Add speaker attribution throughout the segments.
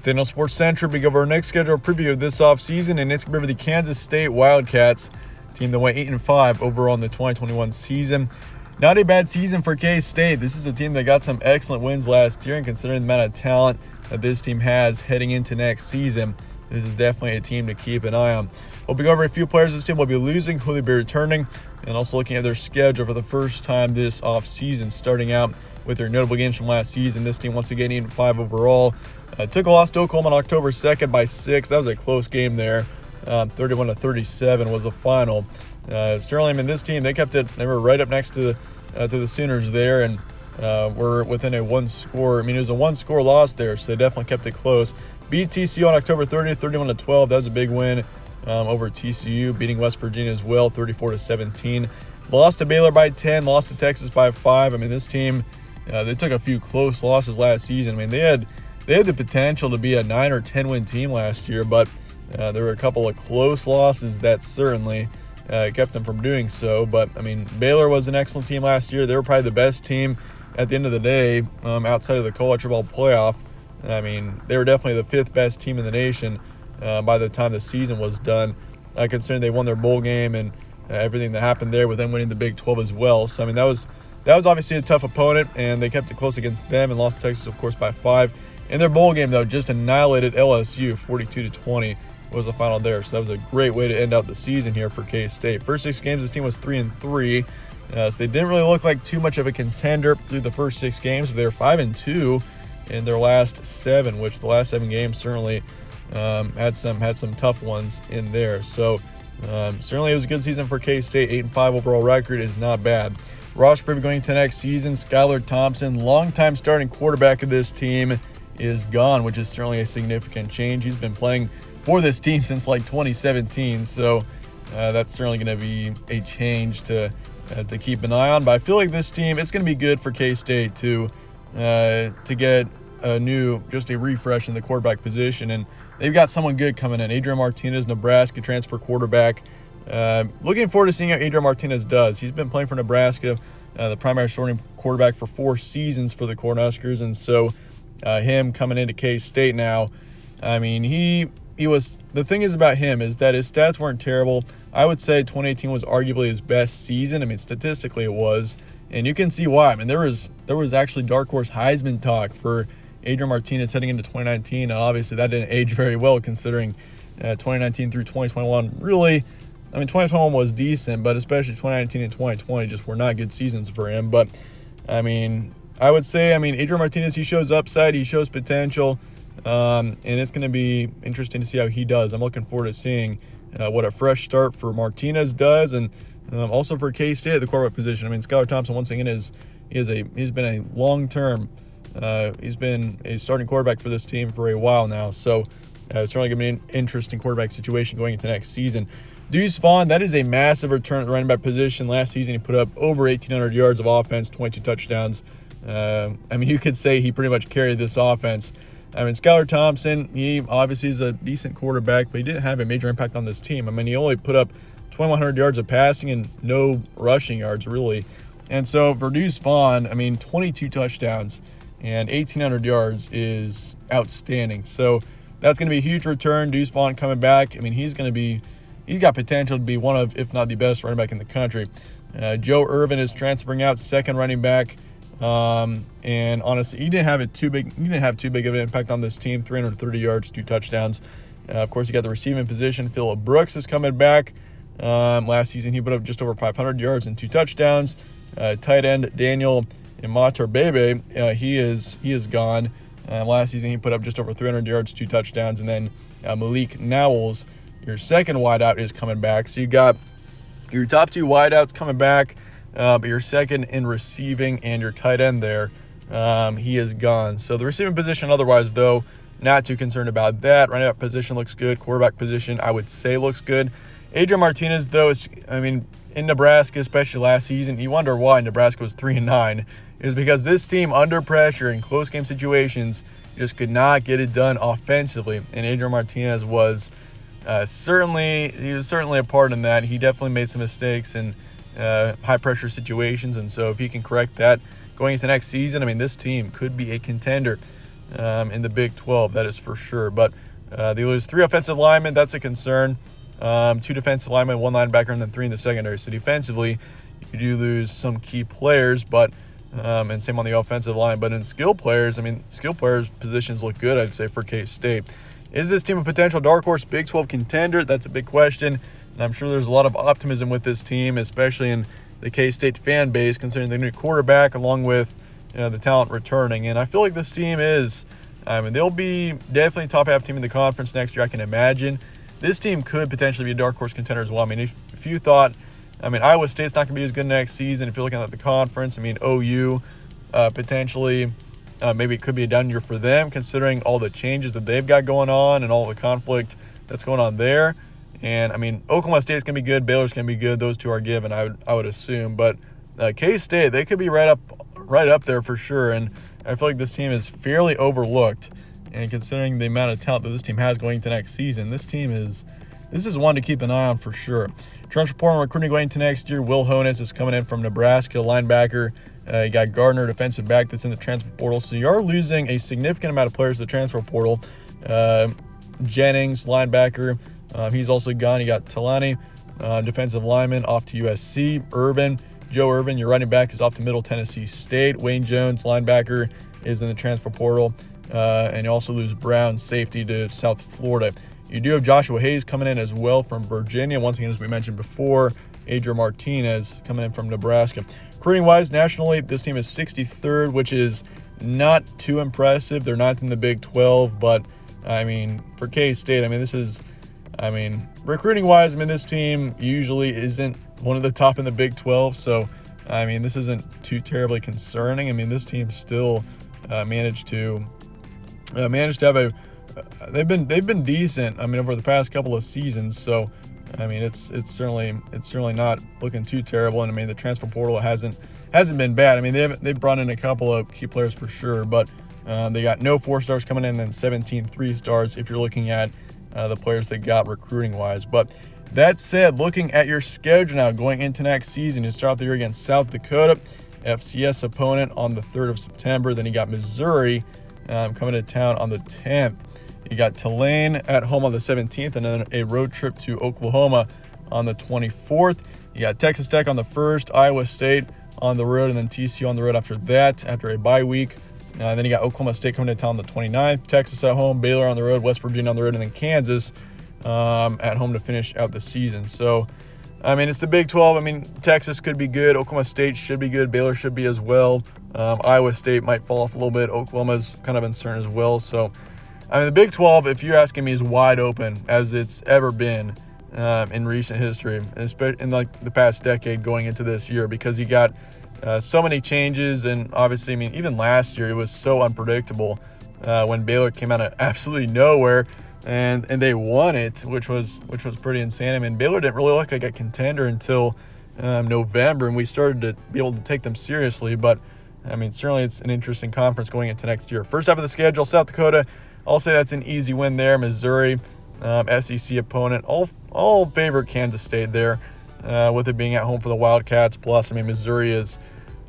Speaker 1: Then on Sports Central, we go over our next schedule preview of this offseason, and it's going to be over the Kansas State Wildcats, team that went 8-5 overall in the 2021 season. Not a bad season for K-State. This is a team that got some excellent wins last year, and considering the amount of talent that this team has heading into next season, this is definitely a team to keep an eye on. We'll be going over a few players this team will be losing, who they'll be returning, and also looking at their schedule for the first time this offseason, starting out with their notable games from last season. This team once again 8-5 overall. Took a loss to Oklahoma on October 2nd by 6. That was a close game there. 31-37 was the final. Certainly, I mean, this team, they were right up next to the Sooners there, and were within a one-score. I mean, it was a one-score loss there, so they definitely kept it close. Beat TCU on October 30th, 31-12. That was a big win over TCU, beating West Virginia as well, 34-17. Lost to Baylor by 10, lost to Texas by 5. I mean, this team, they took a few close losses last season. I mean, they had the potential to be a 9 or 10 win team last year, but there were a couple of close losses that certainly kept them from doing so. But I mean, Baylor was an excellent team last year. They were probably the best team at the end of the day outside of the college football playoff. I mean, they were definitely the 5th best team in the nation by the time the season was done, considering they won their bowl game and everything that happened there with them winning the Big 12 as well. So I mean, that was obviously a tough opponent, and they kept it close against them and lost to Texas, of course, by 5. In their bowl game, though, just annihilated LSU, 42-20 was the final there. So that was a great way to end out the season here for K-State. First 6 games, this team was 3-3. So they didn't really look like too much of a contender through the first 6 games, but they were 5-2 in their last 7, which the last 7 games certainly had some tough ones in there. So certainly it was a good season for K-State. 8-5 overall record is not bad. Roster preview going into next season. Skylar Thompson, longtime starting quarterback of this team, is gone, which is certainly a significant change. He's been playing for this team since like 2017, so that's certainly going to be a change to keep an eye on. But I feel like this team, it's going to be good for K-State to get just a refresh in the quarterback position, and they've got someone good coming in. Adrian Martinez, Nebraska transfer quarterback. Looking forward to seeing how Adrian Martinez does. He's been playing for Nebraska, the primary starting quarterback for 4 seasons for the Cornhuskers, and so him coming into K-State now, I mean, he was, the thing is about him is that his stats weren't terrible. I would say 2018 was arguably his best season. I mean, statistically it was, and you can see why. I mean, there was actually dark horse Heisman talk for Adrian Martinez heading into 2019, and obviously that didn't age very well considering 2019 through 2021 really, I mean, 2021 was decent, but especially 2019 and 2020 just were not good seasons for him. But I mean, I would say, Adrian Martinez, he shows upside, he shows potential, and it's going to be interesting to see how he does. I'm looking forward to seeing what a fresh start for Martinez does, and also for K-State at the quarterback position. I mean, Skylar Thompson, once again, he's been a long-term, he's been a starting quarterback for this team for a while now, so it's certainly going to be an interesting quarterback situation going into next season. Deuce Vaughn, that is a massive return at the running back position. Last season, he put up over 1,800 yards of offense, 22 touchdowns. You could say he pretty much carried this offense. Skylar Thompson, he obviously is a decent quarterback, but he didn't have a major impact on this team. He only put up 2,100 yards of passing and no rushing yards, really. And so for Deuce Vaughn, 22 touchdowns and 1,800 yards is outstanding. So that's going to be a huge return. Deuce Vaughn coming back. He's got potential to be one of, if not the best running back in the country. Joe Irvin is transferring out, second running back. And honestly, he didn't have too big of an impact on this team. 330 yards, 2 touchdowns. Of course, you got the receiving position. Phillip Brooks is coming back. Last season, he put up just over 500 yards and 2 touchdowns. Tight end Daniel Imatorbhebhe, he is gone. Last season, he put up just over 300 yards, 2 touchdowns. And then Malik Nowels, your second wideout, is coming back. So you got your top 2 wideouts coming back, but your second in receiving and your tight end there, he is gone. So the receiving position otherwise, though, not too concerned about that. Running back position looks good. Quarterback position, I would say, looks good. Adrian Martinez, though, in Nebraska, especially last season, you wonder why Nebraska was 3-9. It was because this team, under pressure in close game situations, just could not get it done offensively. And Adrian Martinez was certainly a part in that. He definitely made some mistakes in high pressure situations, and so if he can correct that going into next season, this team could be a contender. in the Big 12, that is for sure. But they lose 3 offensive linemen. That's a concern. 2 defensive linemen, 1 linebacker, and then 3 in the secondary. So defensively, you do lose some key players, but and same on the offensive line. But in skill players, skill players' positions look good, I'd say, for K-State. Is this team a potential dark horse Big 12 contender? That's a big question. And I'm sure there's a lot of optimism with this team, especially in the K-State fan base, considering the new quarterback along with the talent returning. And I feel like this team is, they'll be definitely top half team in the conference next year, I can imagine. This team could potentially be a dark horse contender as well. If you thought, Iowa State's not going to be as good next season, if you're looking at the conference, OU potentially, maybe it could be a down year for them, considering all the changes that they've got going on and all the conflict that's going on there. And Oklahoma State's gonna be good, Baylor's gonna be good. Those 2 are given, I would assume. But K-State, they could be right up there for sure. And I feel like this team is fairly overlooked. And considering the amount of talent that this team has going into next season, this is one to keep an eye on for sure. Transfer portal recruiting going into next year. Will Honus is coming in from Nebraska, linebacker. You got Gardner, defensive back, that's in the transfer portal. So you are losing a significant amount of players to the transfer portal. Jennings, linebacker, he's also gone. You got Talani, defensive lineman, off to USC. Joe Irvin, your running back, is off to Middle Tennessee State. Wayne Jones, linebacker, is in the transfer portal. And you also lose Brown, safety, to South Florida. You do have Joshua Hayes coming in as well from Virginia. Once again, as we mentioned before, Adrian Martinez coming in from Nebraska. Recruiting-wise, nationally, this team is 63rd, which is not too impressive. They're 9th in the Big 12, but, for K-State, this is, recruiting-wise, this team usually isn't one of the top in the Big 12, so, this isn't too terribly concerning. This team still managed to have they've been decent, over the past couple of seasons, so, it's certainly not looking too terrible. And the transfer portal hasn't been bad. They've brought in a couple of key players for sure, but they got no 4-stars coming in, and 17 3-stars if you're looking at the players they got recruiting wise. But that said, looking at your schedule now going into next season, you start the year against South Dakota, FCS opponent on the 3rd of September. Then you got Missouri coming to town on the 10th. You got Tulane at home on the 17th, and then a road trip to Oklahoma on the 24th. You got Texas Tech on the 1st, Iowa State on the road, and then TCU on the road after that, after a bye week. Then you got Oklahoma State coming to town on the 29th, Texas at home, Baylor on the road, West Virginia on the road, and then Kansas at home to finish out the season. So, it's the Big 12. Texas could be good. Oklahoma State should be good. Baylor should be as well. Iowa State might fall off a little bit. Oklahoma's kind of uncertain as well. So, the Big 12, if you're asking me, is wide open as it's ever been in recent history, especially in the past decade going into this year, because you got so many changes. And obviously, even last year, it was so unpredictable when Baylor came out of absolutely nowhere and they won it, which was pretty insane. Baylor didn't really look like a contender until November, and we started to be able to take them seriously. But certainly it's an interesting conference going into next year. First half of the schedule, South Dakota, I'll say that's an easy win there. Missouri, SEC opponent, all favor Kansas State there, with it being at home for the Wildcats. Plus, Missouri is,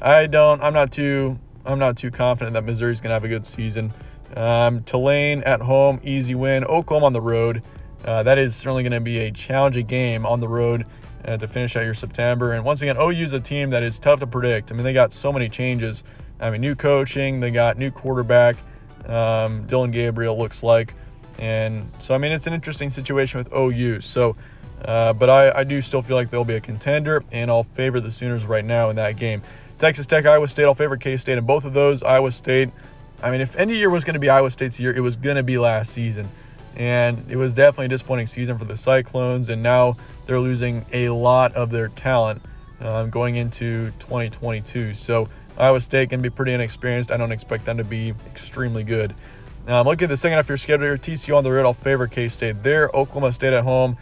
Speaker 1: I'm not too confident that Missouri's gonna have a good season. Tulane at home, easy win. Oklahoma on the road, that is certainly going to be a challenging game on the road to finish out your September. And once again, OU's a team that is tough to predict. They got so many changes. New coaching, they got new quarterback, Dylan Gabriel looks like. And so, it's an interesting situation with OU. So, but I do still feel like they'll be a contender, and I'll favor the Sooners right now in that game. Texas Tech, Iowa State, I'll favor K-State in both of those. Iowa State, if any year was going to be Iowa State's year, it was going to be last season. And it was definitely a disappointing season for the Cyclones, and now they're losing a lot of their talent going into 2022. So Iowa State can be pretty inexperienced. I don't expect them to be extremely good. Now, I'm looking at the second half of your schedule here. TCU on the road, I'll favor K-State there. Oklahoma State at home.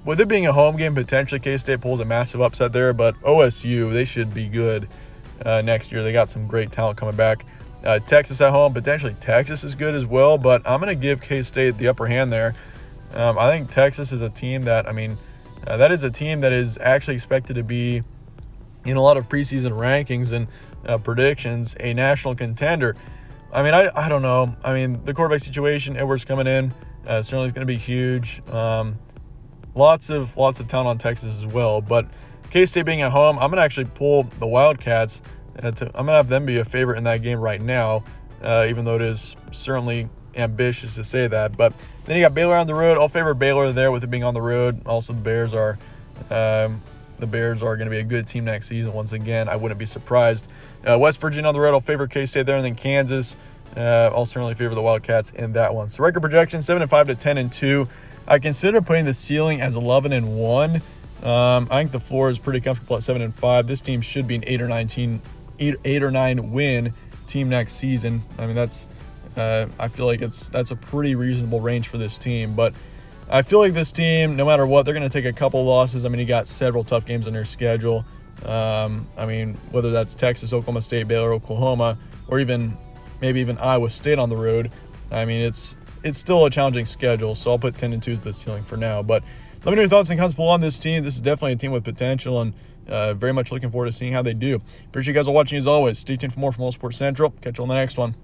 Speaker 1: With it being a home game, potentially K-State pulls a massive upset there, but OSU, they should be good next year. They got some great talent coming back. Texas at home, potentially Texas is good as well, but I'm going to give K-State the upper hand there. I think Texas is a team that, that is a team that is actually expected to be, in a lot of preseason rankings and predictions, a national contender. I mean, I don't know. I mean, the quarterback situation, Edwards coming in, certainly is going to be huge. Lots of talent on Texas as well. But K-State being at home, I'm going to actually pull the Wildcats. I'm going to have them be a favorite in that game right now, even though it is certainly ambitious to say that. But then you got Baylor on the road. I'll favor Baylor there with it being on the road. Also, the Bears are going to be a good team next season once again. I wouldn't be surprised. West Virginia on the road. I'll favor K-State there, and then Kansas. I'll certainly favor the Wildcats in that one. So record projection 7-5 to 10-2. I consider putting the ceiling as 11-1. I think the floor is pretty comfortable at 7-5. This team should be an 8 or 9 win team next season. I mean, that's I feel like that's a pretty reasonable range for this team. But I feel like this team, no matter what, they're going to take a couple losses. I mean, you got several tough games on their schedule. I mean, whether that's Texas, Oklahoma State, Baylor, Oklahoma, or maybe even Iowa State on the road. I mean, it's still a challenging schedule, so I'll put 10-2 as the ceiling for now. But let me know your thoughts and comments below on this team. This is definitely a team with potential, and very much looking forward to seeing how they do. Appreciate you guys all watching as always. Stay tuned for more from All Sports Central. Catch you on the next one.